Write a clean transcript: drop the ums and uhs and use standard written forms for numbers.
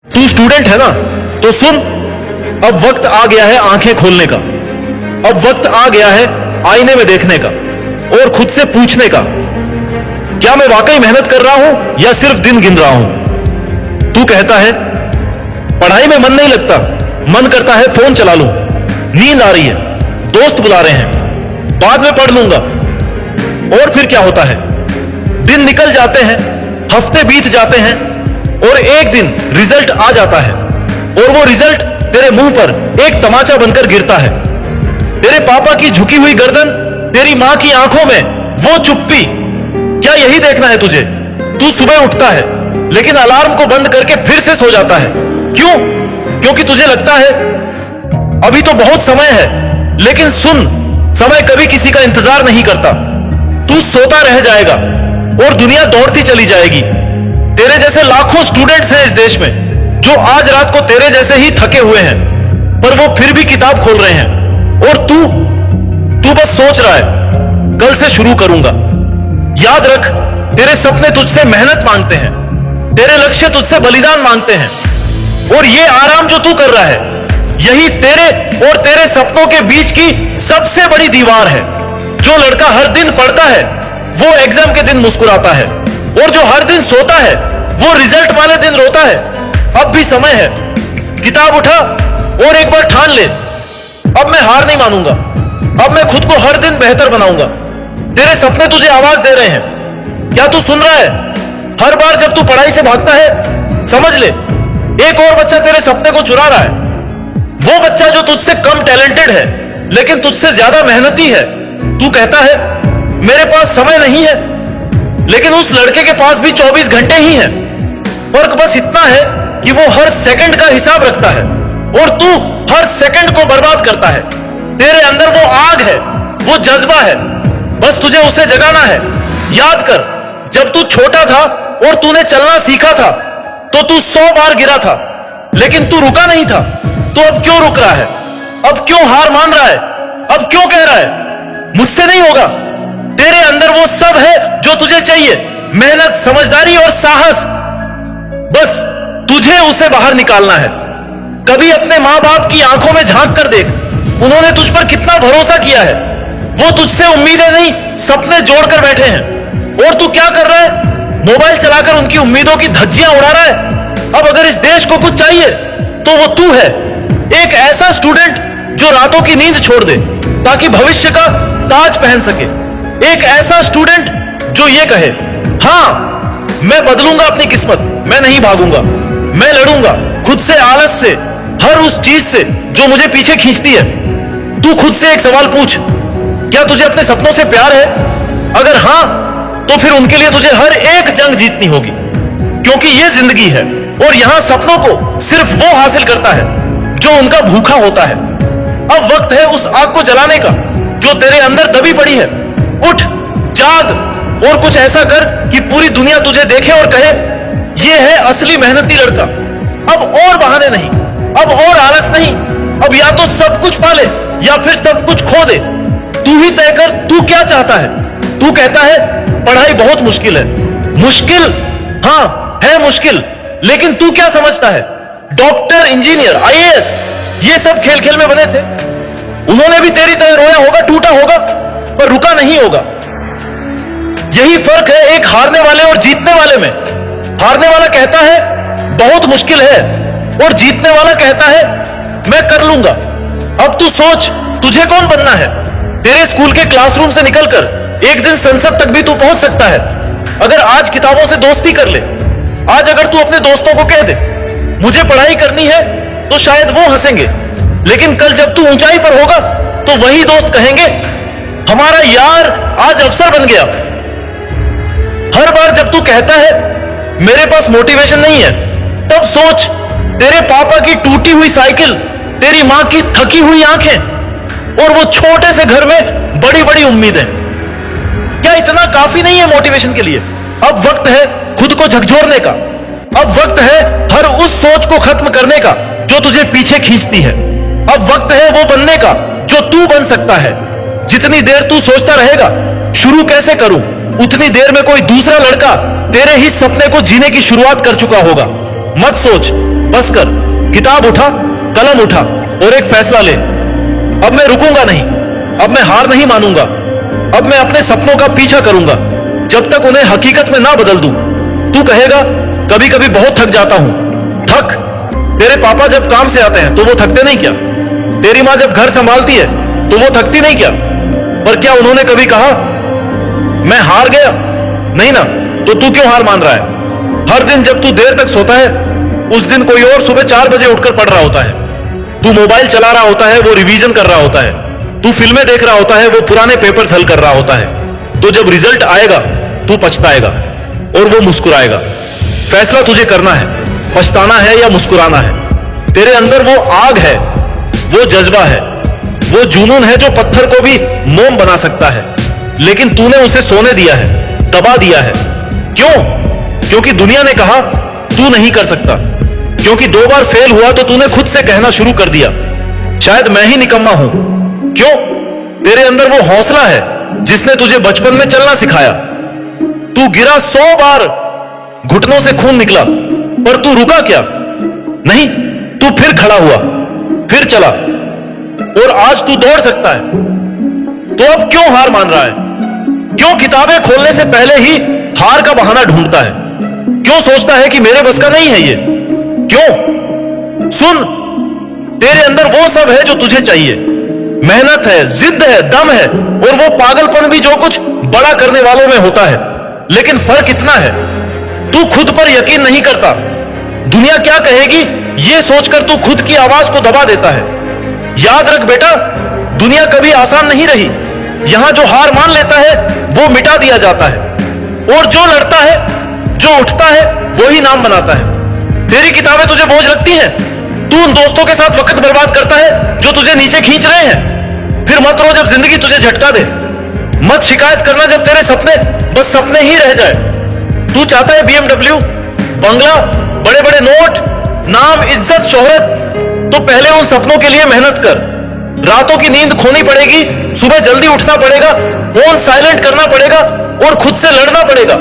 तू स्टूडेंट है ना, तो सुन, अब वक्त आ गया है आंखें खोलने का। अब वक्त आ गया है आईने में देखने का और खुद से पूछने का, क्या मैं वाकई मेहनत कर रहा हूं या सिर्फ दिन गिन रहा हूं। तू कहता है पढ़ाई में मन नहीं लगता, मन करता है फोन चला लूं, नींद आ रही है, दोस्त बुला रहे हैं, बाद में पढ़ लूंगा। और फिर क्या होता है, दिन निकल जाते हैं, हफ्ते बीत जाते हैं और एक दिन रिजल्ट आ जाता है और वो रिजल्ट तेरे मुंह पर एक तमाचा बनकर गिरता है। तेरे पापा की झुकी हुई गर्दन, तेरी मां की आंखों में वो चुप्पी, क्या यही देखना है तुझे। तू सुबह उठता है लेकिन अलार्म को बंद करके फिर से सो जाता है। क्यों? क्योंकि तुझे लगता है अभी तो बहुत समय है। लेकिन सुन, समय कभी किसी का इंतजार नहीं करता। तू सोता रह जाएगा और दुनिया दौड़ती चली जाएगी। तेरे जैसे लाखों स्टूडेंट्स हैं इस देश में जो आज रात को तेरे जैसे ही थके हुए हैं, पर वो फिर भी किताब खोल रहे हैं। और तू बस सोच रहा है कल से शुरू करूंगा। याद रख, तेरे सपने तुझसे मेहनत मांगते हैं, तेरे लक्ष्य तुझसे बलिदान मांगते हैं। और ये आराम जो तू कर रहा है, यही तेरे और तेरे सपनों के बीच की सबसे बड़ी दीवार है। जो लड़का हर दिन पढ़ता है वो एग्जाम के दिन मुस्कुराता है, और जो हर दिन सोता है वो रिजल्ट वाले दिन रोता है। अब भी समय है, किताब उठा और एक बार ठान ले, अब मैं हार नहीं मानूंगा, अब मैं खुद को हर दिन बेहतर बनाऊंगा। तेरे सपने तुझे आवाज दे रहे हैं, क्या तू सुन रहा है? हर बार जब तू पढ़ाई से भागता है, समझ ले एक और बच्चा तेरे सपने को चुरा रहा है। वो बच्चा जो तुझसे कम टैलेंटेड है लेकिन तुझसे ज्यादा मेहनती है। तू कहता है मेरे पास समय नहीं है, लेकिन उस लड़के के पास भी 24 घंटे ही हैं। फर्क बस इतना है कि वो हर सेकंड का हिसाब रखता है और तू हर सेकंड को बर्बाद करता है। तेरे अंदर वो आग है, वो जज्बा है, बस तुझे उसे जगाना है। याद कर, जब तू छोटा था और तूने चलना सीखा था तो तू 100 बार गिरा था, लेकिन तू रुका नहीं था। तो अब क्यों रुक रहा है? अब क्यों हार मान रहा है? अब क्यों कह रहा है मुझसे नहीं होगा? तेरे अंदर वो सब है जो तुझे चाहिए, मेहनत, समझदारी और साहस। बस तुझे उसे बाहर निकालना है। कभी अपने मां बाप की आंखों में झांक कर देख, उन्होंने तुझ पर कितना भरोसा किया है। वो तुझसे उम्मीदें नहीं, सपने जोड़कर बैठे हैं। और तू क्या कर रहा है? मोबाइल चलाकर उनकी उम्मीदों की धज्जियां उड़ा रहा है। अब अगर इस देश को कुछ चाहिए तो वो तू है, एक ऐसा स्टूडेंट जो रातों की नींद छोड़ दे ताकि भविष्य का ताज पहन सके। एक ऐसा स्टूडेंट जो ये कहे, हां मैं बदलूंगा अपनी किस्मत, मैं नहीं भागूंगा, मैं लड़ूंगा खुद से, आलस से, हर उस चीज से जो मुझे पीछे खींचती है। तू खुद से एक सवाल पूछ, क्या तुझे अपने सपनों से प्यार है? अगर हां, तो फिर उनके लिए तुझे हर एक जंग जीतनी होगी, क्योंकि ये जिंदगी है और यहां सपनों को सिर्फ वो हासिल करता है जो उनका भूखा होता है। अब वक्त है उस आग को जलाने का जो तेरे अंदर दबी पड़ी है। उठ, जाग और कुछ ऐसा कर कि पूरी दुनिया तुझे देखे और कहे, ये है असली मेहनती लड़का। अब और बहाने नहीं, अब और आलस नहीं। अब या तो सब कुछ पाले या फिर सब कुछ खो दे। तू ही तय कर, तू क्या चाहता है। तू कहता है पढ़ाई बहुत मुश्किल है। मुश्किल? हाँ है मुश्किल, लेकिन तू क्या समझता है? डॉक्टर, इंजीनियर, आईएएस, ये सब खेल खेल में बने थे। उन्होंने भी तेरी तरह रोया होगा, टूटा होगा, पर रुका नहीं होगा। यही फर्क है एक हारने वाले और जीतने वाले में। हारने वाला कहता है बहुत मुश्किल है और जीतने वाला कहता है मैं कर लूंगा। अब तू सोच, तुझे कौन बनना है? तेरे स्कूल के क्लासरूम से निकलकर एक दिन संसद तक भी तू पहुंच सकता है अगर आज किताबों से दोस्ती कर ले। आज अगर तू अपने दोस्तों को कह दे मुझे पढ़ाई करनी है, तो शायद वो हंसेंगे, लेकिन कल जब तू ऊंचाई पर होगा तो वही दोस्त कहेंगे हमारा यार आज अफसर बन गया। हर बार जब तू कहता है मेरे पास मोटिवेशन नहीं है, तब सोच, तेरे पापा की टूटी हुई साइकिल, तेरी मां की थकी हुई आंखें और वो छोटे से घर में बड़ी बड़ी उम्मीदें, क्या इतना काफी नहीं है मोटिवेशन के लिए? अब वक्त है खुद को झकझोरने का। अब वक्त है हर उस सोच को खत्म करने का जो तुझे पीछे खींचती है। अब वक्त है वो बनने का जो तू बन सकता है। जितनी देर तू सोचता रहेगा शुरू कैसे करूं, उतनी देर में कोई दूसरा लड़का तेरे ही सपने को जीने की शुरुआत कर चुका होगा। मत सोच, बस कर, किताब उठा, कलम उठा और एक फैसला ले। अब मैं रुकूंगा नहीं, अब मैं हार नहीं मानूंगा, अब मैं अपने सपनों का पीछा करूंगा जब तक उन्हें हकीकत में ना बदल दूं। तू कहेगा कभी कभी बहुत थक जाता हूं। थक? तेरे पापा जब काम से आते हैं तो वो थकते नहीं क्या? तेरी मां जब घर संभालती है तो वो थकती नहीं क्या? पर क्या उन्होंने कभी कहा मैं हार गया? नहीं ना। तो तू क्यों हार मान रहा है? हर दिन जब तू देर तक सोता है, उस दिन कोई और सुबह 4 बजे उठकर पढ़ रहा होता है। तू मोबाइल चला रहा होता है, वो रिवीजन कर रहा होता है। तू फिल्में देख रहा होता है, वो पुराने पेपर्स हल कर रहा होता है। तो जब रिजल्ट आएगा तू पछताएगा और वो मुस्कुराएगा। फैसला तुझे करना है, पछताना है या मुस्कुराना है। तेरे अंदर वो आग है, वो जज्बा है, वो जुनून है जो पत्थर को भी मोम बना सकता है। लेकिन तूने उसे सोने दिया है, दबा दिया है। क्यों? क्योंकि दुनिया ने कहा तू नहीं कर सकता। क्योंकि 2 बार फेल हुआ तो तूने खुद से कहना शुरू कर दिया शायद मैं ही निकम्मा हूं। क्यों? तेरे अंदर वो हौसला है जिसने तुझे बचपन में चलना सिखाया। तू गिरा 100 बार, घुटनों से खून निकला, पर तू रुका क्या? नहीं, तू फिर खड़ा हुआ, फिर चला और आज तू दौड़ सकता है। तो अब क्यों हार मान रहा है? क्यों किताबें खोलने से पहले ही हार का बहाना ढूंढता है? क्यों सोचता है कि मेरे बस का नहीं है ये? क्यों? सुन, तेरे अंदर वो सब है जो तुझे चाहिए। मेहनत है, जिद है, दम है और वो पागलपन भी जो कुछ बड़ा करने वालों में होता है। लेकिन फर्क इतना है, तू खुद पर यकीन नहीं करता। दुनिया क्या कहेगी ये सोचकर तू खुद की आवाज को दबा देता है। याद रख बेटा, दुनिया कभी आसान नहीं रही। यहां जो हार मान लेता है वो मिटा दिया जाता है और जो लड़ता है, जो उठता है, वही नाम बनाता है। तेरी किताबें तुझे बोझ लगती हैं? तू उन दोस्तों के साथ वक्त बर्बाद करता है जो तुझे नीचे खींच रहे हैं। फिर मत रो जब जिंदगी तुझे झटका दे। मत शिकायत करना जब तेरे सपने बस सपने ही रह जाए। तू चाहता है BMW, बंगला, बड़े बड़े नोट, नाम, इज्जत, शोहरत, तो पहले उन सपनों के लिए मेहनत कर। रातों की नींद खोनी पड़ेगी, सुबह जल्दी उठना पड़ेगा, फोन साइलेंट करना पड़ेगा और खुद से लड़ना पड़ेगा।